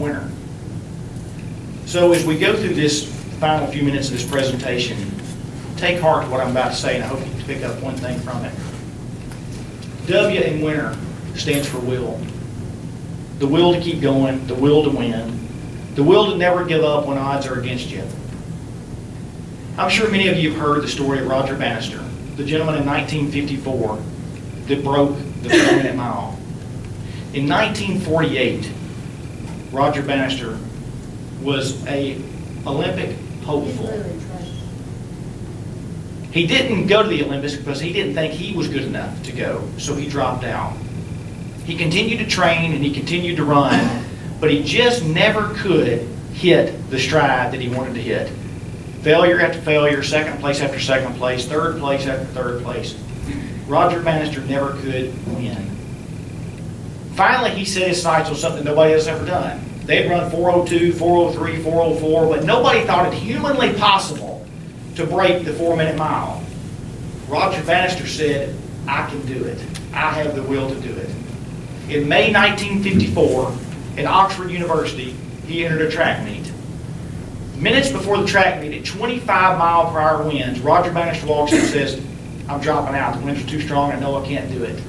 winner. So as we go through this final few minutes of this presentation, take heart to what I'm about to say, and I hope you can pick up one thing from it. W in winner stands for will. The will to keep going, the will to win, the will to never give up when odds are against you. I'm sure many of you have heard the story of Roger Bannister, the gentleman in 1954 that broke the 4-minute mile. In 1948, Roger Bannister was an Olympic hopeful. He didn't go to the Olympics because he didn't think he was good enough to go, so he dropped out. He continued to train and he continued to run, but he just never could hit the stride that he wanted to hit. Failure after failure, second place after second place, third place after third place. Roger Bannister never could win. Finally, he set his sights on something nobody else ever done. They had run 4:02, 4:03, 4:04, but nobody thought it humanly possible to break the 4-minute mile. Roger Bannister said, I can do it. I have the will to do it. In May 1954, at Oxford University, he entered a track meet. Minutes before the track meet, at 25-mile-per-hour winds, Roger Bannister walks in and says, I'm dropping out. The winds are too strong. I know I can't do it.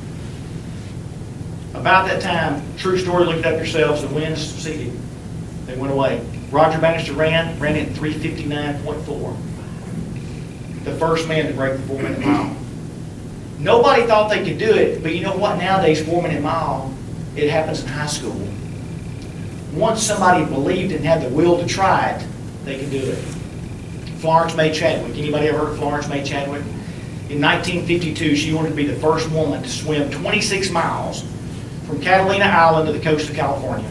About that time, true story, look it up yourselves, the winds receded. They went away. Roger Bannister ran it 3:59.4. The first man to break the 4-minute mile. Nobody thought they could do it, but you know what? Nowadays, 4-minute mile, it happens in high school. Once somebody believed and had the will to try it, they could do it. Florence May Chadwick. Anybody ever heard of Florence May Chadwick? In 1952, she wanted to be the first woman to swim 26 miles from Catalina Island to the coast of California.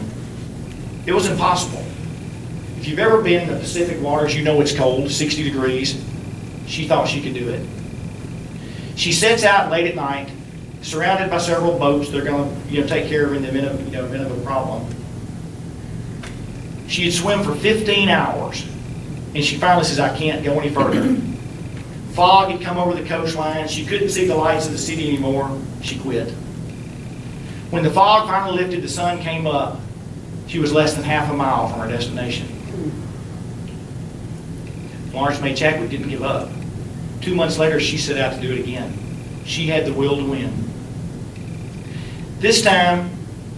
It was impossible. If you've ever been in the Pacific waters, you know it's cold, 60 degrees. She thought she could do it. She sets out late at night, surrounded by several boats. They're going to take care of her in the event of a problem. She had swum for 15 hours, and she finally says, I can't go any further. Fog had come over the coastline. She couldn't see the lights of the city anymore. She quit. When the fog finally lifted, the sun came up. She was less than half a mile from her destination. Florence May Chadwick didn't give up. 2 months later, she set out to do it again. She had the will to win. This time,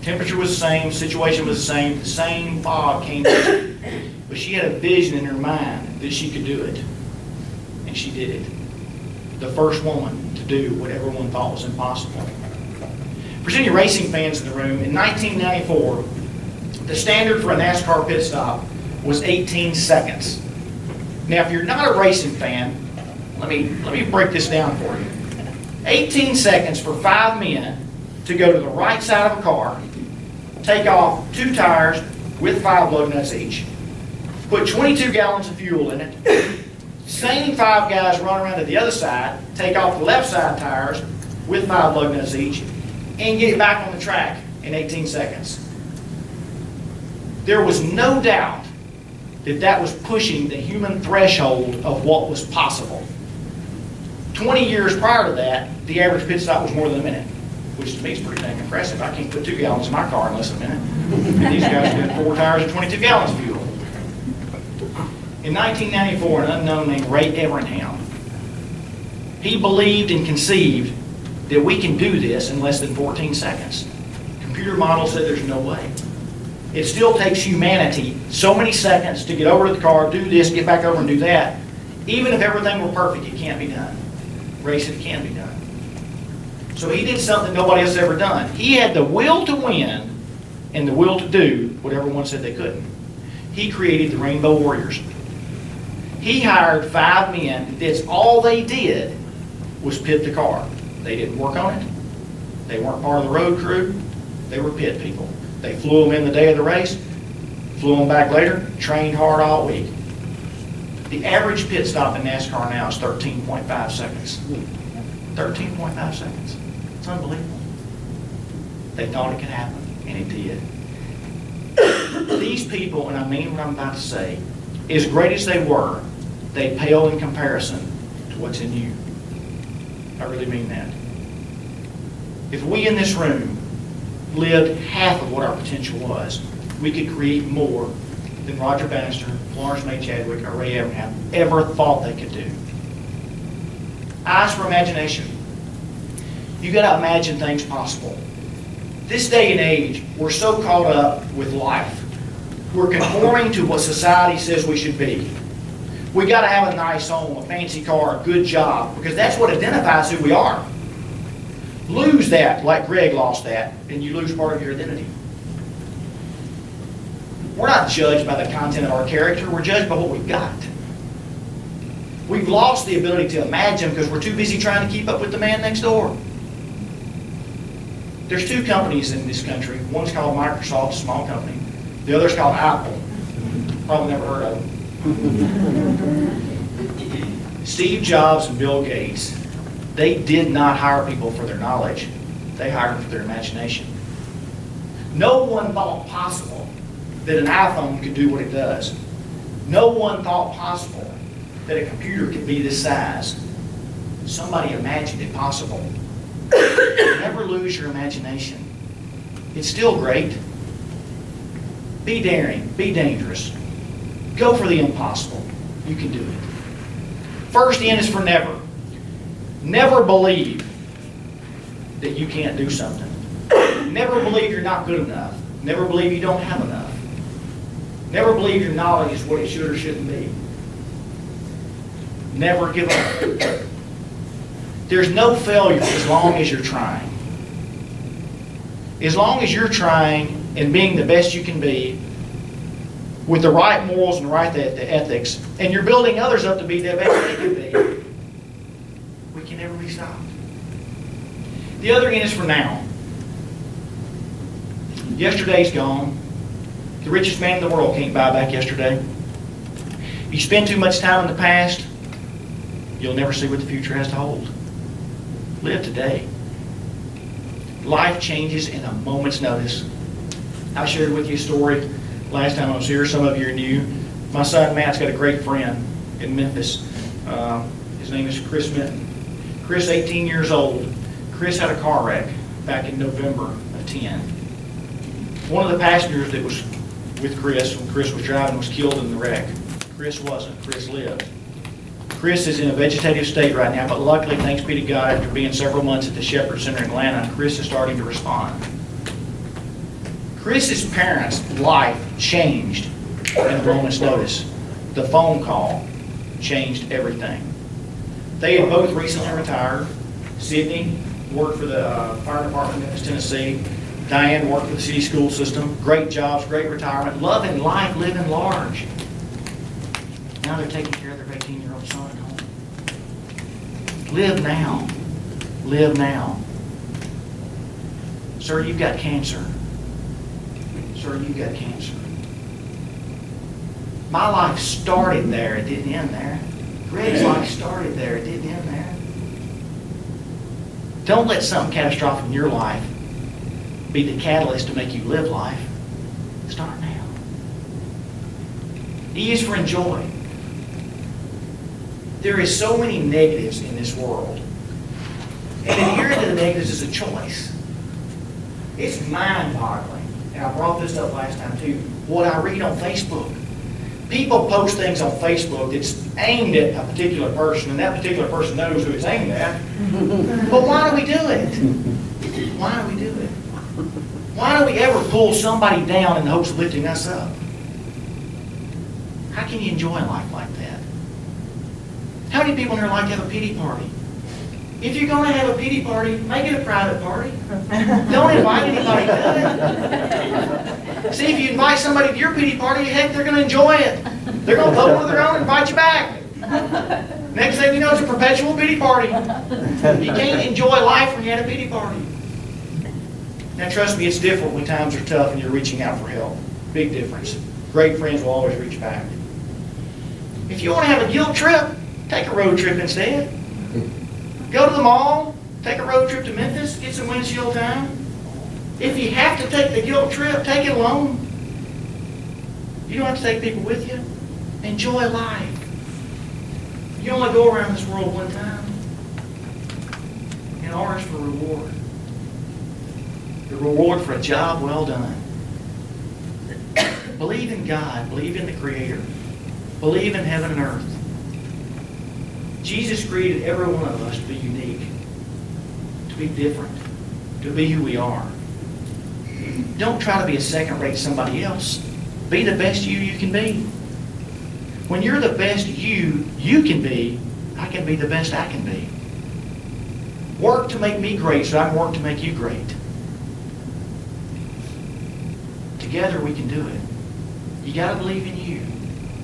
temperature was the same, situation was the same fog came in. But she had a vision in her mind that she could do it. And she did it. The first woman to do what everyone thought was impossible. For any racing fans in the room, in 1994, the standard for a NASCAR pit stop was 18 seconds. Now, if you're not a racing fan, let me break this down for you. 18 seconds for 5 men to go to the right side of a car, take off 2 tires with 5 lug nuts each, put 22 gallons of fuel in it, same 5 guys run around to the other side, take off the left side tires with 5 lug nuts each, and get it back on the track in 18 seconds. There was no doubt that that was pushing the human threshold of what was possible. 20 years prior to that, the average pit stop was more than a minute, which to me is pretty dang impressive. I can't put 2 gallons in my car in less than a minute. And these guys are doing 4 tires and 22 gallons of fuel. In 1994, an unknown named Ray Evernham, he believed and conceived that we can do this in less than 14 seconds. Computer model said there's no way. It still takes humanity so many seconds to get over to the car, do this, get back over and do that. Even if everything were perfect, it can't be done. Ray said it can be done. So he did something nobody else ever done. He had the will to win and the will to do what everyone said they couldn't. He created the Rainbow Warriors. He hired 5 men. That's all they did was pit the car. They didn't work on it. They weren't part of the road crew. They were pit people. They flew them in the day of the race, flew them back later, trained hard all week. The average pit stop in NASCAR now is 13.5 seconds. 13.5 seconds. It's unbelievable. They thought it could happen, and it did. These people, and I mean what I'm about to say, as great as they were, they pale in comparison to what's in you. I really mean that. If we in this room lived half of what our potential was, we could create more than Roger Bannister, Florence May Chadwick, or Ray Abraham ever thought they could do. Eyes for imagination. You got to imagine things possible. This day and age, we're so caught up with life. We're conforming to what society says we should be. We got to have a nice home, a fancy car, a good job, because that's what identifies who we are. Lose that, like Greg lost that, and you lose part of your identity. We're not judged by the content of our character, we're judged by what we've got. We've lost the ability to imagine because we're too busy trying to keep up with the man next door. There's two companies in this country. One's called Microsoft, a small company. The other's called Apple. Probably never heard of them. Steve Jobs and Bill Gates, they did not hire people for their knowledge. They hired them for their imagination. No one thought possible that an iPhone could do what it does. No one thought possible that a computer could be this size. Somebody imagined it possible. Never lose your imagination. It's still great. Be daring. Be dangerous. Go for the impossible. You can do it. First N is for never. Never believe that you can't do something. Never believe you're not good enough. Never believe you don't have enough. Never believe your knowledge is what it should or shouldn't be. Never give up. There's no failure as long as you're trying. As long as you're trying and being the best you can be with the right morals and the right ethics, and you're building others up to be the best they can be, we can never be stopped. The other N is for now. Yesterday's gone. The richest man in the world can't buy back yesterday. If you spend too much time in the past, you'll never see what the future has to hold. Live today. Life changes in a moment's notice. I shared with you a story last time I was here. Some of you are new. My son Matt's got a great friend in Memphis. His name is Chris Minton. Chris, 18 years old. Chris had a car wreck back in November of 10. One of the passengers that was with Chris when Chris was driving was killed in the wreck. Chris wasn't. Chris lived. Chris is in a vegetative state right now, but luckily, thanks be to God, after being several months at the Shepherd Center in Atlanta, Chris is starting to respond. Chris's parents' life changed in a moment's notice. The phone call changed everything. They had both recently retired. Sydney worked for the fire department in Memphis, Tennessee. Diane worked for the city school system. Great jobs, great retirement, loving life, living large. Now they're taking care of their 18-year-old son at home. Live now. Live now. Sir, you've got cancer. Sir, you've got cancer. My life started there. It didn't end there. Greg's life started there. It didn't end there. Don't let something catastrophic in your life be the catalyst to make you live life. Start now. E is for enjoy. There is so many negatives in this world. And adhering to the negatives is a choice. It's mind-boggling. And I brought this up last time too. What I read on Facebook. People post things on Facebook that's aimed at a particular person, and that particular person knows who it's aimed at. But why do we do it? Why do we do it? Why do we ever pull somebody down in the hopes of lifting us up? How can you enjoy life like that? How many people in here like to have a pity party? If you're going to have a pity party, make it a private party. Don't invite anybody to it. See, if you invite somebody to your pity party, heck, they're going to enjoy it. They're going to vote with their own and invite you back. Next thing you know, it's a perpetual pity party. You can't enjoy life when you had a pity party. Now, trust me, it's different when times are tough and you're reaching out for help. Big difference. Great friends will always reach back. If you want to have a guilt trip, take a road trip instead. Go to the mall, take a road trip to Memphis, get some windshield time. If you have to take the guilt trip, take it alone. You don't have to take people with you. Enjoy life. You only go around this world one time. And ours for reward. The reward for a job well done. Believe in God. Believe in the Creator. Believe in heaven and earth. Jesus created every one of us to be unique, to be different, to be who we are. Don't try to be a second-rate somebody else. Be the best you can be. When you're the best you can be, I can be the best I can be. Work to make me great so I can work to make you great. Together we can do it. You got to believe in you.